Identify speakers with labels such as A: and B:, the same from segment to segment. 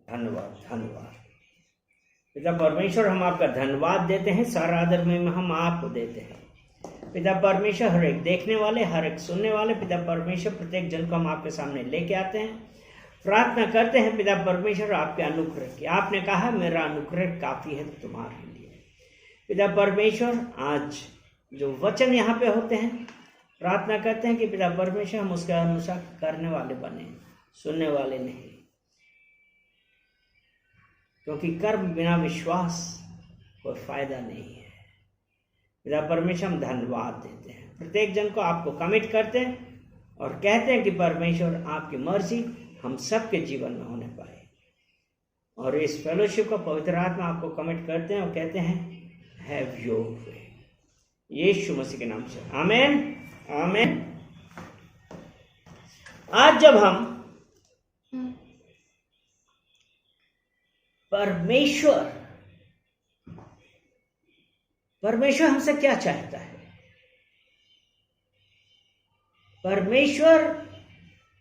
A: धन्यवाद धन्यवाद। पिता परमेश्वर, हम आपका धन्यवाद देते हैं, सारा आदर में हम आपको देते हैं। पिता परमेश्वर, हर एक देखने वाले, हर एक सुनने वाले, पिता परमेश्वर प्रत्येक जन को हम आपके सामने लेके आते हैं, प्रार्थना करते हैं पिता परमेश्वर आपके अनुग्रह की। आपने कहा मेरा अनुग्रह काफी है तुम्हारे लिए। पिता परमेश्वर, आज जो वचन यहाँ पे होते हैं, प्रार्थना करते हैं कि पिता परमेश्वर हम उसके अनुसार करने वाले बने, सुनने वाले नहीं, क्योंकि कर्म बिना विश्वास कोई फायदा नहीं है। पिता परमेश्वर, हम धन्यवाद देते हैं, प्रत्येक जन को आपको कमिट करते हैं और कहते हैं कि परमेश्वर आपकी मर्जी हम सबके जीवन में होने पाए। और इस फेलोशिप का पवित्र आत्मा आपको कमिट करते हैं और कहते हैं हैव योर वे, यीशु मसीह के नाम से, आमीन आमीन। आज जब हम परमेश्वर हमसे क्या चाहता है, परमेश्वर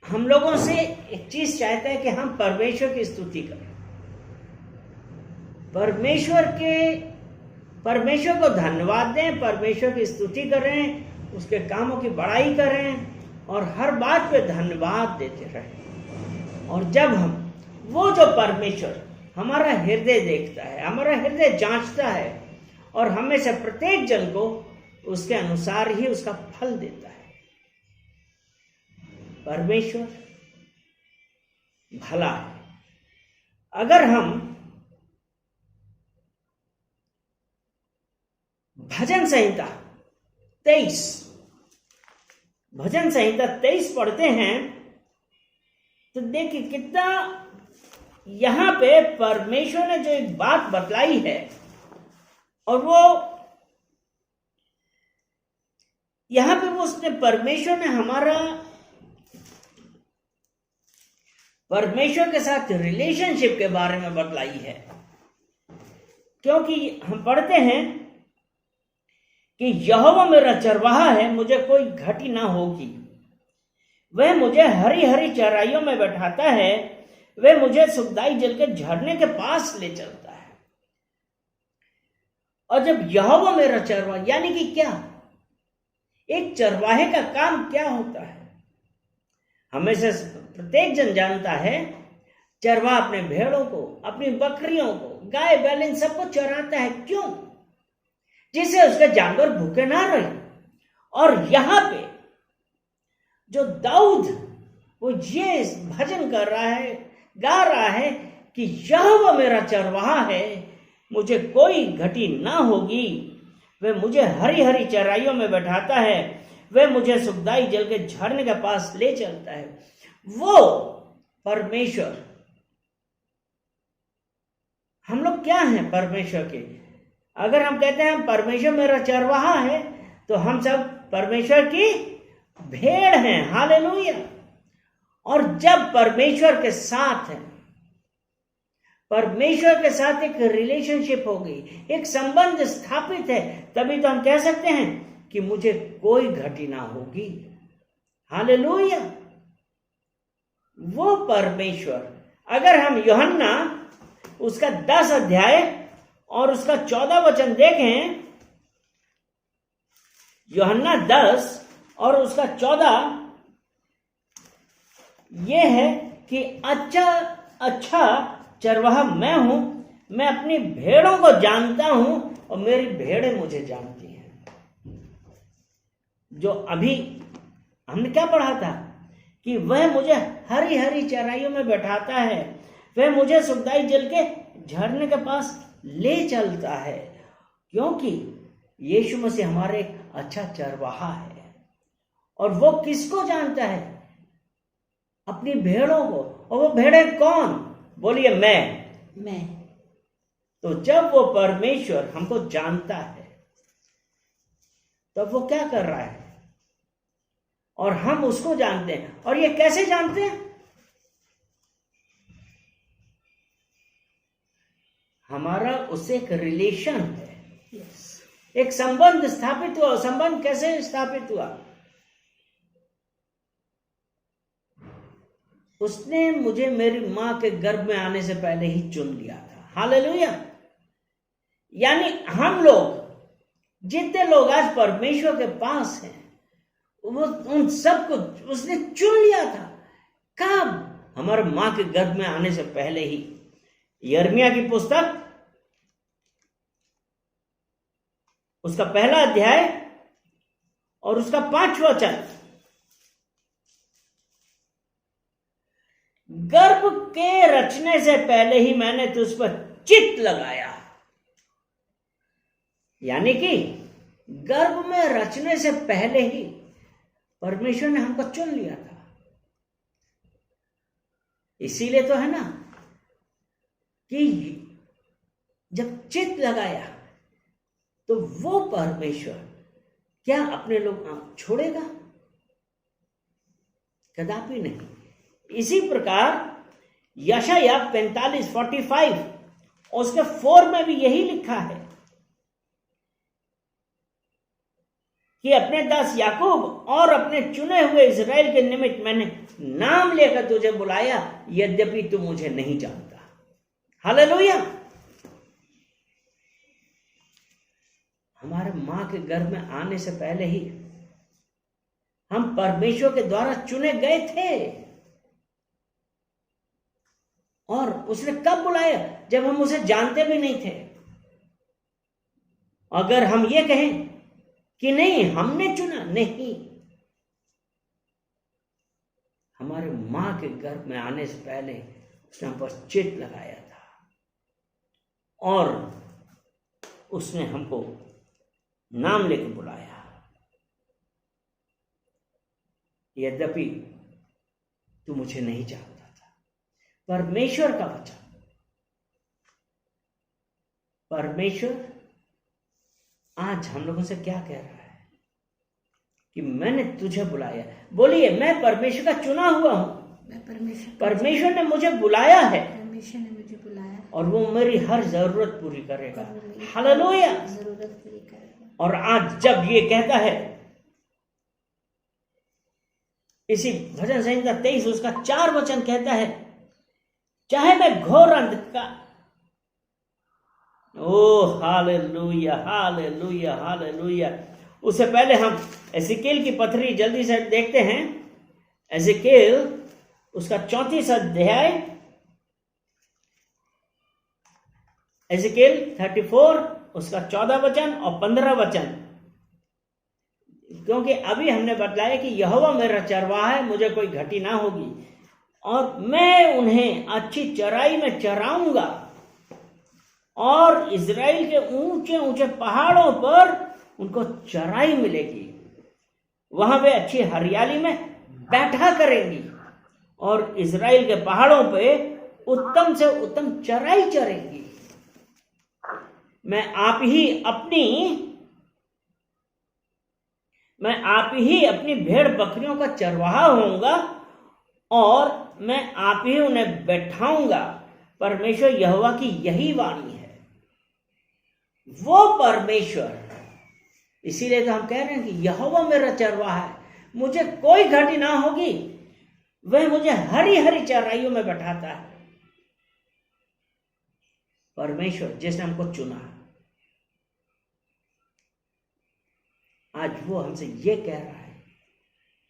A: हम लोगों से एक चीज चाहता है कि हम परमेश्वर की स्तुति करें, परमेश्वर को धन्यवाद दें, परमेश्वर की स्तुति करें, उसके कामों की बड़ाई करें और हर बात पे धन्यवाद देते रहें। और जब हम वो जो परमेश्वर हमारा हृदय देखता है, हमारा हृदय जांचता है और हमें से प्रत्येक जन को उसके अनुसार ही उसका फल देता है। परमेश्वर भला है। अगर हम भजन संहिता 23 पढ़ते हैं तो देखिए कितना यहां पे परमेश्वर ने जो एक बात बतलाई है, और वो यहां पे उसने परमेश्वर ने हमारा परमेश्वर के साथ रिलेशनशिप के बारे में बतलाई है। क्योंकि हम पढ़ते हैं कि यहोवा मेरा चरवाहा है, मुझे कोई घटी ना होगी, वह मुझे हरी हरी चराइयों में बैठाता है, वह मुझे सुखदाई जल के झरने के पास ले चलता है। और जब यहोवा मेरा चरवाहा, यानी कि क्या, एक चरवाहे का काम क्या होता है, हमें से प्रत्येक जन जानता है, चरवाहा अपने भेड़ों को, अपनी बकरियों को, गाय बैल इन सबको चराता है। क्यों? जिससे उसके जानवर भूखे ना रहे। और यहां पे जो दाऊद वो ये भजन कर रहा है, गा रहा है कि यहोवा मेरा चरवाहा है, मुझे कोई घटी ना होगी, वह मुझे हरी हरी चराइयों में बैठाता है, वह मुझे सुखदाई जल के झरने के पास ले चलता है। वो परमेश्वर, हम लोग क्या हैं परमेश्वर के? अगर हम कहते हैं परमेश्वर मेरा चरवाहा है, तो हम सब परमेश्वर की भेड़ हैं। हालेलुया। और जब परमेश्वर के साथ है, परमेश्वर के साथ एक रिलेशनशिप हो गई, एक संबंध स्थापित है, तभी तो हम कह सकते हैं कि मुझे कोई घटी ना होगी। हालेलुया। वो परमेश्वर, अगर हम यूहन्ना उसका 10 अध्याय और उसका 14 वचन देखें, यूहन्ना 10 और उसका 14, यह है कि अच्छा चरवाहा मैं हूं, मैं अपनी भेड़ों को जानता हूं और मेरी भेड़ें मुझे जानती हैं। जो अभी हमने क्या पढ़ा था कि वह मुझे हरी हरी चराइयों में बैठाता है, वह मुझे सुखदाई जल के झरने के पास ले चलता है। क्योंकि यीशु मसीह हमारे एक अच्छा चरवाहा है। और वो किसको जानता है? अपनी भेड़ों को। और वो भेड़ें कौन? बोलिए मैं। तो जब वो परमेश्वर हमको जानता है, तब वो क्या कर रहा है? और हम उसको जानते हैं। और ये कैसे जानते हैं? हमारा उससे एक रिलेशन है, एक संबंध स्थापित हुआ। संबंध कैसे स्थापित हुआ? उसने मुझे मेरी मां के गर्भ में आने से पहले ही चुन लिया था। हालेलुया। यानी हम लोग, जितने लोग आज परमेश्वर के पास हैं, वो उन सबको उसने चुन लिया था। कब? हमारे मां के गर्भ में आने से पहले ही। यिर्मयाह की पुस्तक उसका 1 अध्याय और उसका 5वां वचन, गर्भ के रचने से पहले ही मैंने तुझ पर चित्त लगाया। यानी कि गर्भ में रचने से पहले ही परमेश्वर ने हमको चुन लिया था। इसीलिए तो है ना कि जब चित्त लगाया तो वो परमेश्वर क्या अपने लोग छोड़ेगा? कदापि नहीं। इसी प्रकार यशायाह 45:45 और उसके 4 में भी यही लिखा है कि अपने दास याकूब और अपने चुने हुए इज़राइल के निमित्त मैंने नाम लेकर तुझे बुलाया, यद्यपि तू मुझे नहीं जानता। हालेलुया। हमारे मां के गर्भ में आने से पहले ही हम परमेश्वर के द्वारा चुने गए थे। और उसने कब बुलाया? जब हम उसे जानते भी नहीं थे। अगर हम ये कहें कि नहीं हमने चुना, नहीं, हमारे मां के गर्भ में आने से पहले उसने हम पर चित्त लगाया था और उसने हमको नाम लेके बुलाया। यद्यपि तू मुझे नहीं जानता था। परमेश्वर का वचन, परमेश्वर आज हम लोगों से क्या कह रहा है कि मैंने तुझे बुलाया। बोलिए, मैं परमेश्वर का चुना हुआ हूं। परमेश्वर ने मुझे बुलाया है।
B: परमेश्वर ने मुझे बुलाया
A: और वो मेरी हर जरूरत पूरी करेगा। हालेलुया।
B: जरूरत पूरी करेगा।
A: और आज जब ये कहता है, इसी भजन संहिता 23 उसका 4 वचन कहता है, चाहे मैं घोर अंधकार, ओ हालेलुया हालेलुया हालेलुया। उससे पहले हम एजिकेल की पत्री जल्दी से देखते हैं। एजिकेल उसका 34 अध्याय, एजिकेल 34 उसका 14 वचन और 15 वचन। क्योंकि अभी हमने बतलाया कि यहोवा मेरा चरवाहा है, मुझे कोई घटी ना होगी और मैं उन्हें अच्छी चराई में चराऊंगा और इज़राइल के ऊंचे ऊंचे पहाड़ों पर उनको चराई मिलेगी। वहां वे अच्छी हरियाली में बैठा करेंगी और इज़राइल के पहाड़ों पे उत्तम से उत्तम चराई चरेंगी। मैं आप ही अपनी भेड़ बकरियों का चरवाहा होऊंगा और मैं आप ही उन्हें बैठाऊंगा। परमेश्वर यहोवा की यही वाणी है। वो परमेश्वर, इसीलिए तो हम कह रहे हैं कि यहोवा मेरा चरवाहा है, मुझे कोई घटी ना होगी। वह मुझे हरी हरी चराइयों में बैठाता है। परमेश्वर जिसने हमको चुना, आज वो हमसे ये कह रहा है,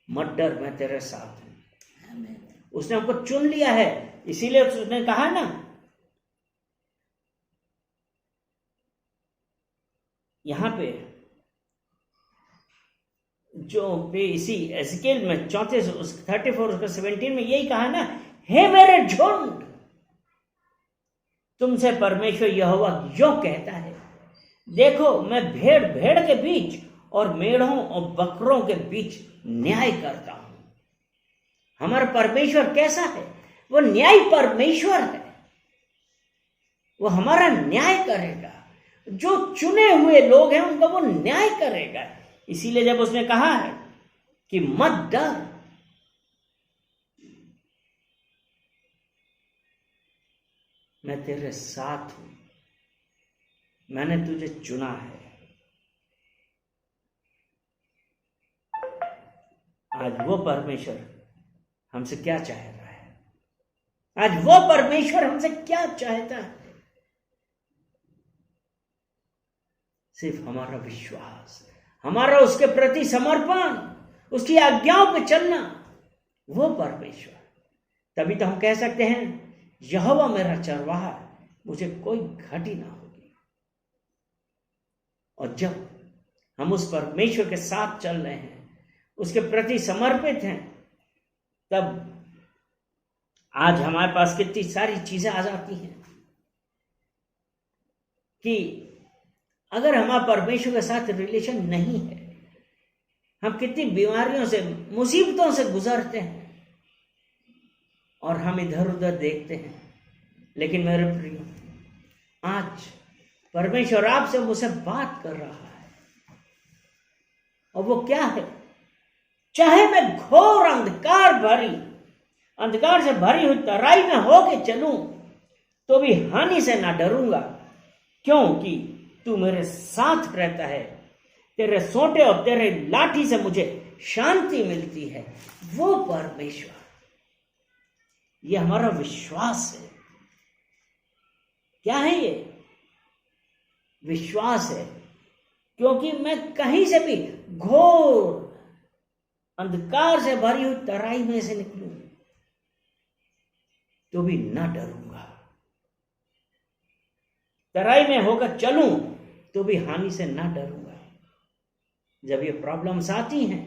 A: मत डर, मैं तेरे साथ हूं। उसने हमको चुन लिया है। इसीलिए उसने कहा ना, यहां पे जो इसी एजिकेल में 34:34 में यही कहा ना, हे मेरे झुंड, तुमसे परमेश्वर यहोवा यो कहता है, देखो मैं भेड़ के बीच और मेढ़ों और बकरों के बीच न्याय करता हूं। हमारा परमेश्वर कैसा है? वो न्यायी परमेश्वर है। वो हमारा न्याय करेगा। जो चुने हुए लोग हैं उनका वो न्याय करेगा। इसीलिए जब उसने कहा है कि मत डर, मैं तेरे साथ हूं, मैंने तुझे चुना है। आज वो परमेश्वर हमसे क्या चाह रहा है? आज वो परमेश्वर हमसे क्या चाहता है? सिर्फ हमारा विश्वास, हमारा उसके प्रति समर्पण, उसकी आज्ञाओं पे चलना, वो परमेश्वर। तभी तो हम कह सकते हैं, यहोवा मेरा चरवाहा, मुझे कोई घटी ना होगी। और जब हम उस परमेश्वर के साथ चल रहे हैं, उसके प्रति समर्पित हैं, तब आज हमारे पास कितनी सारी चीजें आ जाती हैं कि अगर हमारा परमेश्वर के साथ रिलेशन नहीं है, हम कितनी बीमारियों से, मुसीबतों से गुजरते हैं और हम इधर उधर देखते हैं। लेकिन मेरे प्रिय, आज परमेश्वर आपसे मुझसे बात कर रहा है, और वो क्या है? चाहे मैं घोर अंधकार से भरी हुई तराई में होके चलूं, तो भी हानि से ना डरूंगा, क्योंकि तू मेरे साथ रहता है। तेरे सोंटे और तेरे लाठी से मुझे शांति मिलती है। वो परमेश्वर, ये हमारा विश्वास है। क्या है ये? विश्वास है, क्योंकि मैं कहीं से भी घोर अंधकार से भरी हुई तराई में से निकलूं, तो भी ना डरूंगा। तराई में होकर चलूं, तो भी हानि से ना डरूंगा। जब ये प्रॉब्लम्स आती हैं,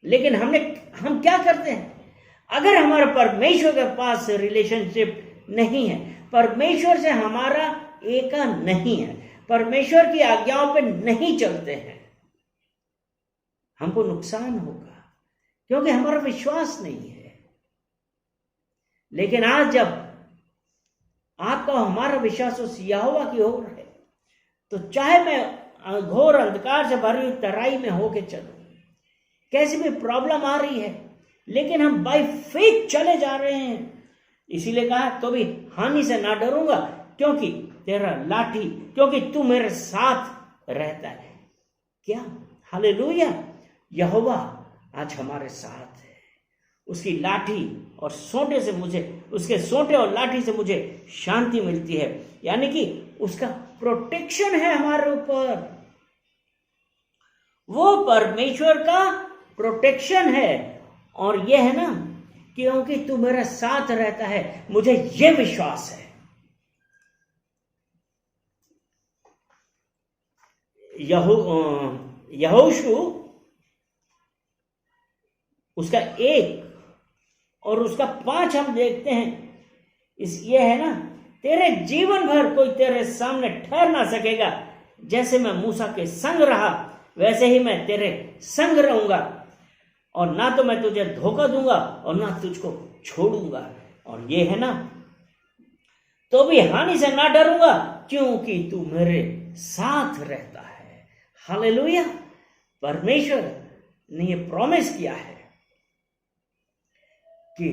A: लेकिन हम क्या करते हैं? अगर हमारा परमेश्वर के पास रिलेशनशिप नहीं है, परमेश्वर से हमारा एका नहीं है, परमेश्वर की आज्ञाओं पे नहीं चलते हैं, हमको नुकसान होगा, क्योंकि हमारा विश्वास नहीं है। लेकिन आज जब आपका हमारा विश्वास उस यहोवा की ओर है, तो चाहे मैं घोर अंधकार से भरी हुई तराई में होके चलूं, कैसी भी प्रॉब्लम आ रही है, लेकिन हम बाय फेथ चले जा रहे हैं। इसीलिए कहा, तो भी हानि से ना डरूंगा, क्योंकि तेरा लाठी, क्योंकि तू मेरे साथ रहता है। क्या? हालेलुया! यहोवा आज हमारे साथ है। उसकी लाठी और सोंटे से मुझे, उसके सोंटे और लाठी से मुझे शांति मिलती है। यानी कि उसका प्रोटेक्शन है हमारे ऊपर। वो परमेश्वर का प्रोटेक्शन है। और यह है ना, क्योंकि तू मेरे साथ रहता है, मुझे यह विश्वास है। यहोशू उसका 1 और उसका 5 हम देखते हैं। ये है ना, तेरे जीवन भर कोई तेरे सामने ठहर ना सकेगा। जैसे मैं मूसा के संग रहा, वैसे ही मैं तेरे संग रहूंगा, और ना तो मैं तुझे धोखा दूंगा और ना तुझको छोड़ूंगा। और ये है ना, तो भी हानि से ना डरूंगा, क्योंकि तू मेरे साथ रहता है। हालेलुया! परमेश्वर ने ये प्रॉमिस किया है कि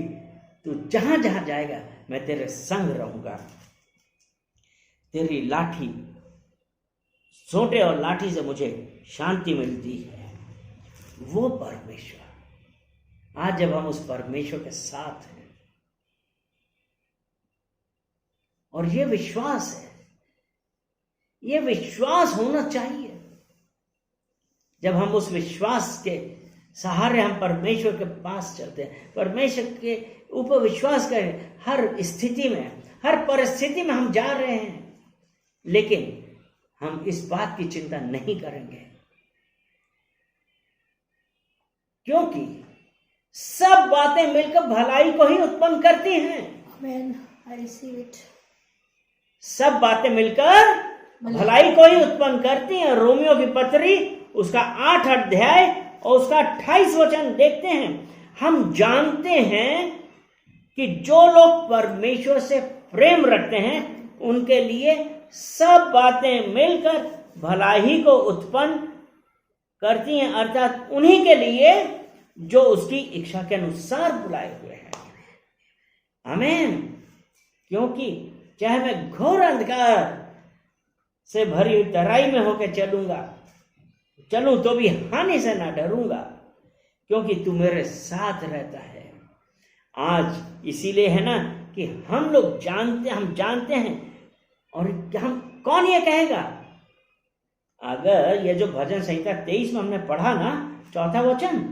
A: तू जहां जहां जाएगा, मैं तेरे संग रहूंगा। तेरी लाठी, सोंटे और लाठी से मुझे शांति मिलती है। वो परमेश्वर, आज जब हम उस परमेश्वर के साथ हैं, और ये विश्वास है, ये विश्वास होना चाहिए। जब हम उस विश्वास के सहारे हम परमेश्वर के पास चलते हैं, परमेश्वर के ऊपर विश्वास करें, हर स्थिति में, हर परिस्थिति में हम जा रहे हैं, लेकिन हम इस बात की चिंता नहीं करेंगे, क्योंकि सब बातें मिलकर भलाई को ही उत्पन्न करती हैं।
B: Amen. I receive it.
A: सब बातें मिलकर भलाई को ही उत्पन्न करती हैं। रोमियो की पत्री उसका 8 अध्याय और उसका 28 वचन देखते हैं। हम जानते हैं कि जो लोग परमेश्वर से प्रेम रखते हैं, उनके लिए सब बातें मिलकर भलाई को उत्पन्न करती हैं, अर्थात उन्हीं के लिए जो उसकी इच्छा के अनुसार बुलाए हुए हैं। आमीन। क्योंकि चाहे मैं घोर अंधकार से भरी हुई तराई में होकर चलूं, तो भी हानि से ना डरूंगा, क्योंकि तू मेरे साथ रहता है। आज इसीलिए है ना कि हम जानते हैं, और हम कौन ये कहेगा? अगर ये जो भजन संहिता 23 में हमने पढ़ा ना, 4था वचन,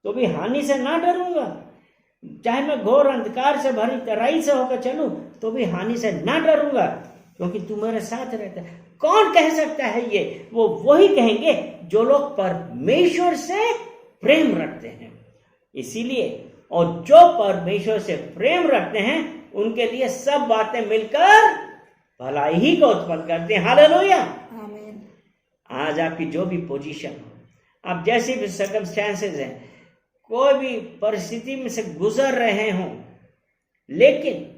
A: तो भी हानि से ना डरूंगा, चाहे मैं घोर अंधकार से भरी तराई से होकर चलूं तो भी हानि से ना डरूंगा, क्योंकि तू मेरे साथ रहता है। कौन कह सकता है ये? वो वही कहेंगे जो लोग परमेश्वर से प्रेम रखते हैं। इसीलिए, और जो परमेश्वर से प्रेम रखते हैं उनके लिए सब बातें मिलकर भलाई ही को उत्पन्न करते हैं। हालेलुया।
B: आमीन।
A: आज आपकी जो भी पोजीशन हो, आप जैसी भी सर्कमस्टेंसेस हैं, कोई भी परिस्थिति में से गुजर रहे हों, लेकिन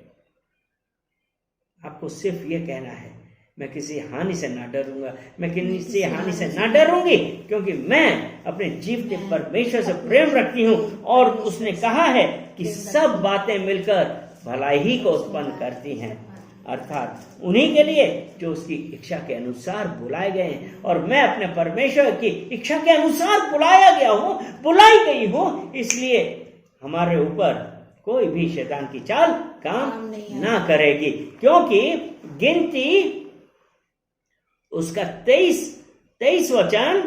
A: आपको सिर्फ ये कहना है, मैं किसी हानि से ना डरूंगा, मैं किसी हानि से ना डरूंगी, क्योंकि मैं अपने जीवते परमेश्वर से प्रेम रखती हूं, और उसने कहा है कि सब बातें मिलकर भलाई ही को उत्पन्न करती हैं, अर्थात उन्हीं के लिए जो उसकी इच्छा के अनुसार बुलाए गए हैं। और मैं अपने परमेश्वर की इच्छा के अनुसार बुलाई गई हूं, इसलिए हमारे ऊपर कोई भी शैतान की चाल काम ना करेगी, क्योंकि गिनती उसका 23 वचन,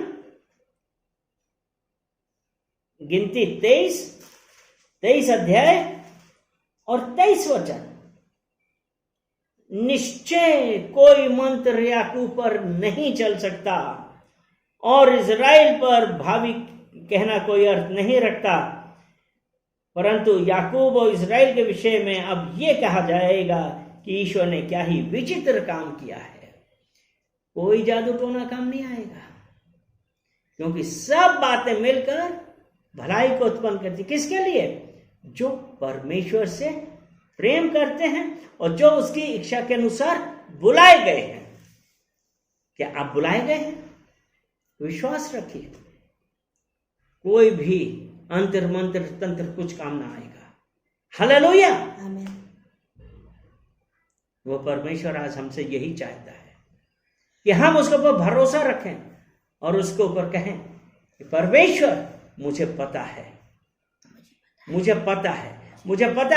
A: गिनती 23 अध्याय और 23 वचन, निश्चय कोई मंत्र याकूब पर नहीं चल सकता और इज़राइल पर भावी कहना कोई अर्थ नहीं रखता, परंतु याकूब और इज़राइल के विषय में अब ये कहा जाएगा कि ईश्वर ने क्या ही विचित्र काम किया है। कोई जादू टोना काम नहीं आएगा, क्योंकि सब बातें मिलकर भलाई को उत्पन्न करती। किसके लिए? जो परमेश्वर से प्रेम करते हैं और जो उसकी इच्छा के अनुसार बुलाए गए हैं। क्या आप बुलाए गए हैं? विश्वास रखिए, कोई भी अंतर मंत्र तंत्र कुछ काम ना आएगा। हालेलुया।
B: आमीन।
A: वो परमेश्वर आज हमसे यही चाहता है कि हम उसके ऊपर भरोसा रखें और उसके ऊपर कहें कि परमेश्वर, मुझे पता है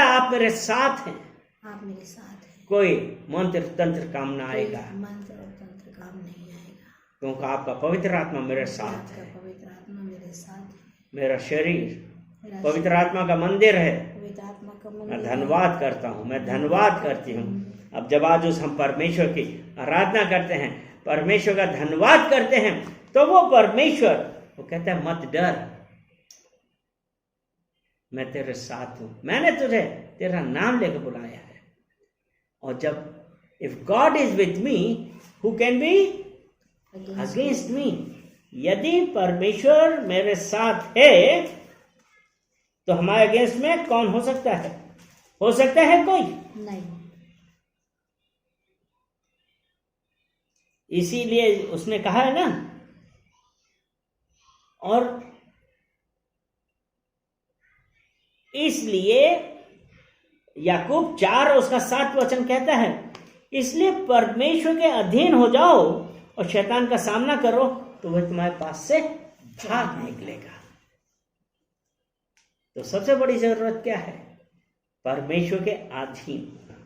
A: आप मेरे साथ हैं,
B: आप मेरे साथ हैं,
A: कोई मंत्र तंत्र काम ना आएगा,
B: मंत्र और तंत्र काम नहीं आएगा,
A: क्योंकि आपका पवित्र आत्मा मेरे साथ है।
B: पवित्र आत्मा मेरे साथ है,
A: मेरा शरीर पवित्र आत्मा का मंदिर है।
B: पवित्र आत्मा का
A: मैं
B: मंदिर।
A: धन्यवाद करता हूँ, मैं धन्यवाद करती हूँ। अब जब आज हम परमेश्वर की आराधना करते हैं, परमेश्वर का धन्यवाद करते हैं, तो वो परमेश्वर वो कहता है मत डर, मैं तेरे साथ हूं, मैंने तुझे तेरा नाम लेकर बुलाया है। और जब if God is with me who can be against me, यदि परमेश्वर मेरे साथ है तो हमारे अगेंस्ट में कौन हो सकता है? हो सकता है कोई
B: नहीं।
A: इसीलिए उसने कहा है ना, और इसलिए याकूब 4 और उसका 7 वचन कहता है, इसलिए परमेश्वर के अधीन हो जाओ और शैतान का सामना करो तो वह तुम्हारे पास से भाग निकलेगा। तो सबसे बड़ी जरूरत क्या है? परमेश्वर के अधीन होना,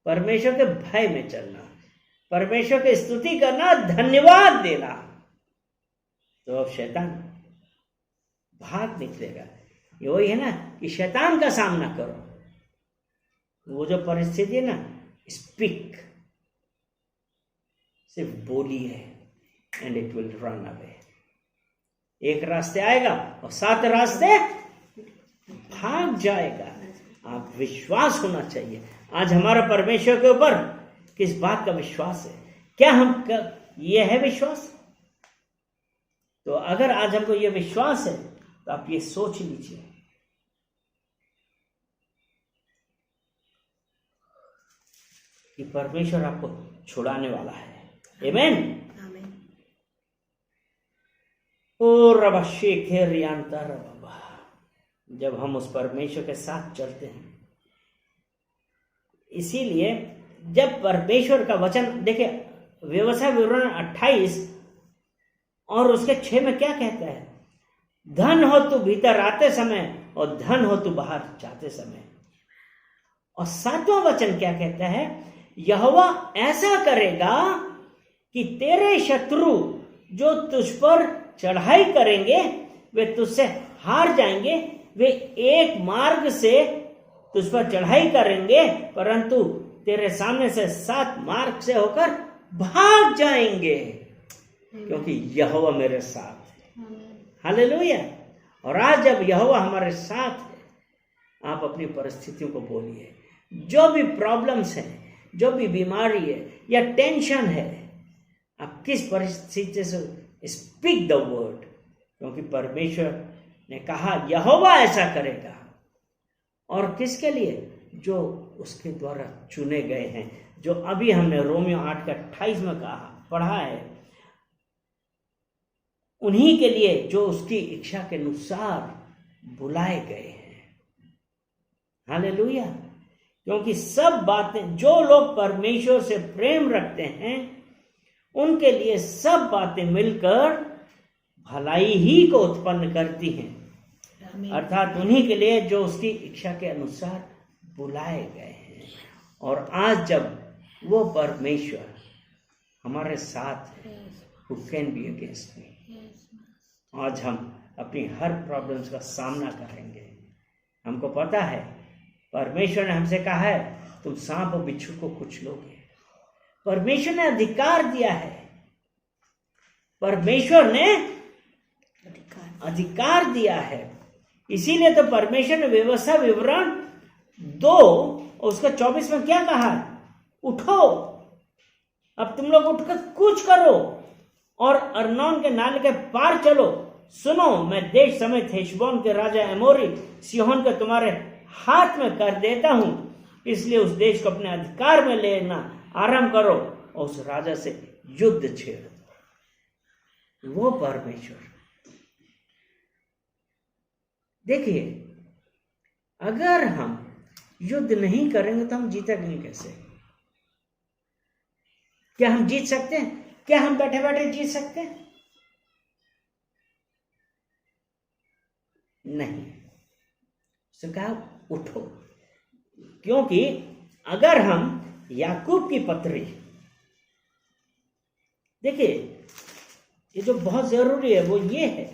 A: परमेश्वर के भय में चलना, परमेश्वर की स्तुति करना, धन्यवाद देना, तो अब शैतान भाग निकलेगा। ये वही है ना कि शैतान का सामना करो। वो जो परिस्थिति है ना, स्पीक, सिर्फ बोलिए and it will run away. एक रास्ते आएगा और 7 रास्ते भाग जाएगा। आप विश्वास होना चाहिए। आज हमारा परमेश्वर के ऊपर किस बात का विश्वास है? क्या ये है विश्वास? तो अगर आज हमको ये विश्वास है तो आप ये सोच लीजिए, कि परमेश्वर आपको छुड़ाने वाला है। आमेन।
B: आमीन।
A: ओ रबा शेखर यांता रबा, जब हम उस परमेश्वर के साथ चलते हैं, इसीलिए जब परमेश्वर का वचन देखिए, व्यवसाय विवरण 28 और उसके 6 में क्या कहता है? धन हो तू भीतर आते समय और धन हो तू बाहर जाते समय। और 7वां वचन क्या कहता है? यहोवा ऐसा करेगा कि तेरे शत्रु जो तुझ पर चढ़ाई करेंगे वे तुझसे हार जाएंगे। वे एक मार्ग से तुझ पर चढ़ाई करेंगे परंतु तेरे सामने से 7 मार्ग से होकर भाग जाएंगे, क्योंकि यहोवा मेरे साथ है। हालेलुया। और आज जब यहोवा हमारे साथ है, आप अपनी परिस्थितियों को बोलिए। जो भी प्रॉब्लम्स हैं, जो भी बीमारी है या टेंशन है, आप किस परिस्थिति से स्पीक द वर्ड, क्योंकि परमेश्वर ने कहा यहोवा ऐसा करेगा। और किसके लिए? जो उसके द्वारा चुने गए हैं, जो अभी हमने रोमियो 8:28 में कहा पढ़ा है, उन्हीं के लिए जो उसकी इच्छा के अनुसार बुलाए गए हैं। हालेलुया। क्योंकि सब बातें, जो लोग परमेश्वर से प्रेम रखते हैं उनके लिए सब बातें मिलकर भलाई ही को उत्पन्न करती हैं, अर्थात उन्हीं के लिए जो उसकी इच्छा के अनुसार बुलाए गए हैं। और आज जब वो परमेश्वर हमारे साथ है, who can be against me? आज हम अपनी हर प्रॉब्लम्स का सामना करेंगे। हमको पता है परमेश्वर ने हमसे कहा है तुम सांप और बिच्छू को कुचलोगे। परमेश्वर ने अधिकार दिया है, परमेश्वर ने अधिकार दिया है। इसीलिए तो परमेश्वर ने व्यवस्था विवरण 2 और उसका 24 में क्या कहा है? उठो, अब तुम लोग उठकर कूच करो और अर्नोन के नाले के पार चलो। सुनो, मैं देश समेत हेशबोन के राजा एमोरी सिहोन को तुम्हारे हाथ में कर देता हूं, इसलिए उस देश को अपने अधिकार में लेना आरंभ करो और उस राजा से युद्ध छेड़ दो। वो परमेश्वर, देखिए, अगर हम युद्ध नहीं करेंगे तो हम जीतेंगे कैसे? क्या हम जीत सकते हैं? क्या हम बैठे बैठे जीत सकते हैं? नहीं। उसने कहा उठो, क्योंकि अगर हम याकूब की पत्री, देखिए ये जो बहुत जरूरी है वो ये है,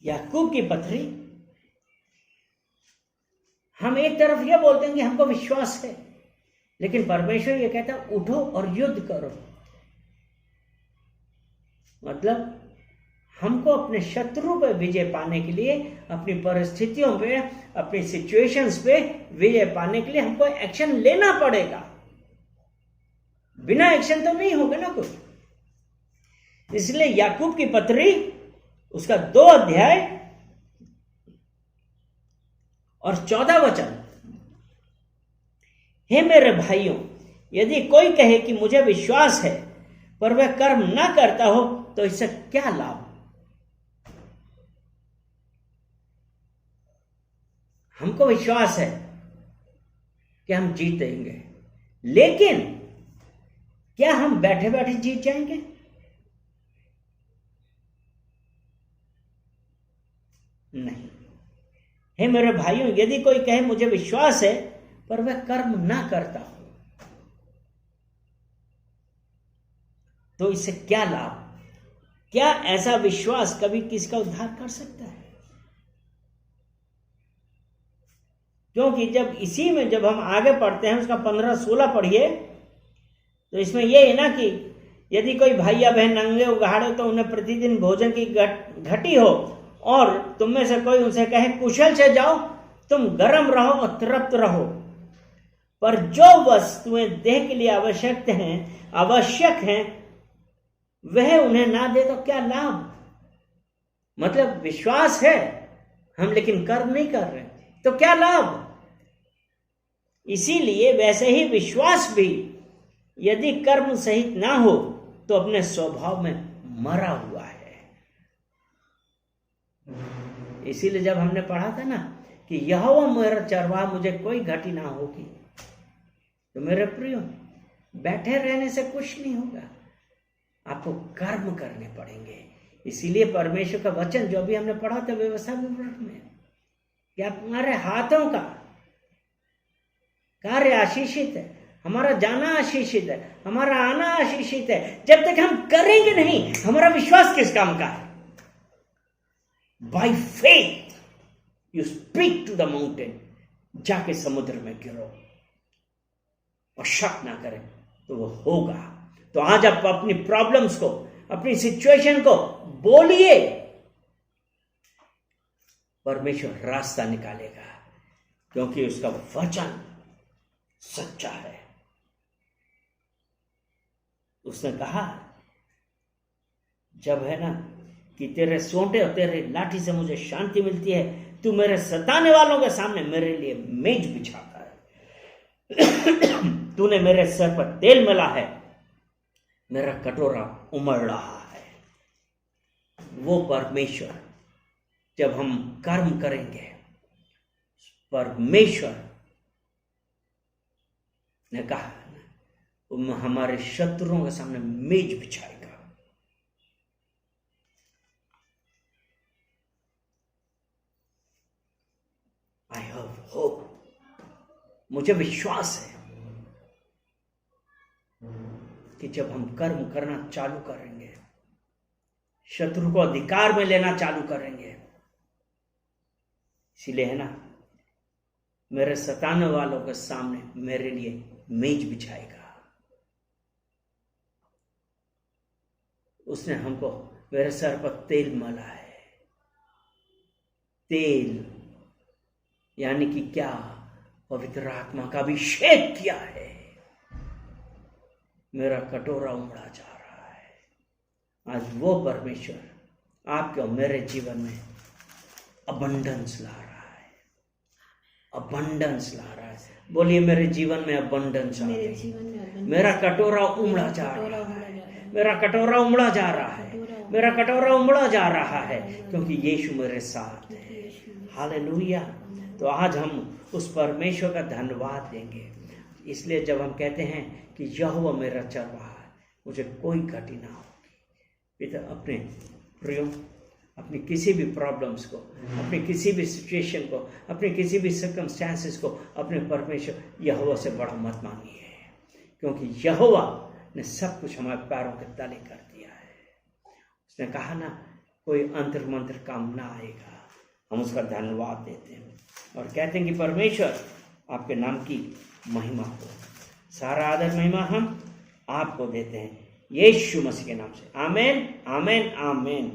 A: याकूब की पत्री, हम एक तरफ ये बोलते हैं कि हमको विश्वास है, लेकिन परमेश्वर ये कहता है उठो और युद्ध करो। मतलब हमको अपने शत्रु पे विजय पाने के लिए, अपनी परिस्थितियों पे, अपनी सिचुएशंस पे विजय पाने के लिए हमको एक्शन लेना पड़ेगा। बिना एक्शन तो नहीं होगा ना कुछ। इसलिए याकूब की पत्री उसका 2 अध्याय और 14 वचन, हे मेरे भाइयों, यदि कोई कहे कि मुझे विश्वास है पर वह कर्म ना करता हो तो इससे क्या लाभ? हमको विश्वास है कि हम जीतेंगे, लेकिन क्या हम बैठे बैठे जीत जाएंगे? नहीं। हे मेरे भाइयों, यदि कोई कहे मुझे विश्वास है पर वह कर्म ना करता हो तो इससे क्या लाभ? क्या ऐसा विश्वास कभी किसका उद्धार कर सकता है? क्योंकि जब हम आगे पढ़ते हैं उसका 15-16 पढ़िए, तो इसमें यह है ना कि यदि कोई भाई या बहन नंगे उगाड़े तो उन्हें प्रतिदिन भोजन की घटी हो और तुम में से कोई उनसे कहे कुशल से जाओ, तुम गर्म रहो और तृप्त रहो, पर जो वस्तुएं देह के लिए आवश्यक हैं वह उन्हें ना दे तो क्या लाभ? मतलब विश्वास है हम, लेकिन कर्म नहीं कर रहे तो क्या लाभ? इसीलिए वैसे ही विश्वास भी यदि कर्म सहित ना हो तो अपने स्वभाव में मरा हुआ है। इसीलिए जब हमने पढ़ा था ना कि यहोवा मेरा चरवाहा, मुझे कोई घटी ना होगी, तो मेरे प्रियो, बैठे रहने से कुछ नहीं होगा, आपको कर्म करने पड़ेंगे। इसीलिए परमेश्वर का वचन जो अभी हमने पढ़ा था व्यवस्था विवरण में, क्या हमारे हाथों का कार्य आशीषित है, हमारा जाना आशीषित है, हमारा आना आशीषित है। जब तक हम करेंगे नहीं, हमारा विश्वास किस काम का है? By faith you speak to the mountain, जाके समुद्र में गिरो और शक ना करें तो वो होगा। तो आज आप अपनी प्रॉब्लम्स को, अपनी सिचुएशन को बोलिए, परमेश्वर रास्ता निकालेगा, क्योंकि उसका वचन सच्चा है। उसने कहा जब है ना कि तेरे सोंटे और तेरे लाठी से मुझे शांति मिलती है, तू मेरे सताने वालों के सामने मेरे लिए मेज बिछाता है। तूने मेरे सर पर तेल मिला है, मेरा कटोरा उमड़ रहा है। वो परमेश्वर, जब हम कर्म करेंगे, परमेश्वर ने कहा हमारे शत्रुओं के सामने मेज बिछाएगा। आई हैव होप, मुझे विश्वास है कि जब हम कर्म करना चालू करेंगे, शत्रु को अधिकार में लेना चालू करेंगे, इसीलिए है ना, मेरे सताने वालों के सामने मेरे लिए मेज बिछाएगा। उसने हमको मेरे सर पर तेल मला है। तेल यानी कि क्या? पवित्र आत्मा का अभिषेक किया है। मेरा कटोरा उमड़ा जा रहा है। आज वो परमेश्वर आपके और मेरे जीवन में अबंडेंस ला रहा है, अबंडेंस ला रहा है। बोलिए मेरे जीवन में अबंडेंस आ गई। मेरा कटोरा उमड़ा जा रहा है, मेरा कटोरा उमड़ा जा रहा है, मेरा कटोरा उमड़ा जा रहा है, क्योंकि यीशु मेरे साथ है। हालेलुया। तो आज हम उस परमेश्वर का धन्यवाद देंगे। इसलिए जब हम कहते हैं कि यहोवा मेरा चरवाहा है, मुझे कोई घटी ना होगी। पिता अपने प्रियो, अपनी किसी भी प्रॉब्लम्स को, अपनी किसी भी सिचुएशन को, अपने किसी भी सर्कमस्टेंसेस को अपने परमेश्वर यहोवा से बड़ा मत मांगिए, क्योंकि यहोवा ने सब कुछ हमारे पैरों के तले कर दिया है। उसने कहा ना, कोई अंतर मंत्र काम ना आएगा। हम उसका धन्यवाद देते हैं और कहते हैं कि परमेश्वर आपके नाम की महिमा हो। सारा आदर महिमा हम आपको देते हैं, यीशु मसीह के नाम से। आमीन, आमीन, आमीन।